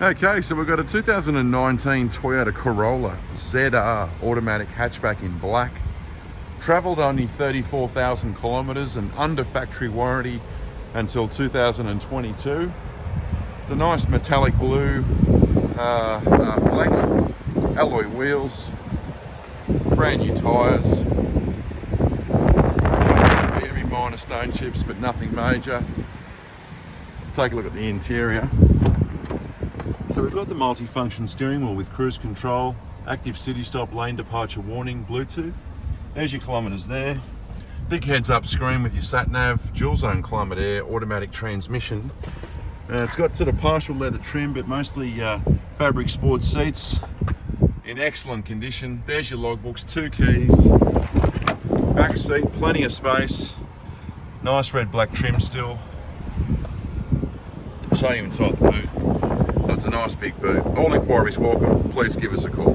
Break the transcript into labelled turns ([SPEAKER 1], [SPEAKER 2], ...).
[SPEAKER 1] Okay, so we've got a 2019 Toyota Corolla ZR automatic hatchback in black. Travelled only 34,000 kilometres and under factory warranty until 2022. It's a nice metallic blue fleck, alloy wheels, brand new tyres, very minor stone chips but nothing major. Take a look at the interior. So we've got the multi-function steering wheel with cruise control, active city stop, lane departure warning, Bluetooth. There's your kilometres there. Big heads up screen with your sat nav, dual zone climate air, automatic transmission. It's got sort of partial leather trim but mostly fabric sports seats in excellent condition. There's your logbooks, 2 keys, back seat, plenty of space, nice red black trim still. Show you inside the boot. So it's a nice big boot. All inquiries welcome. Please give us a call.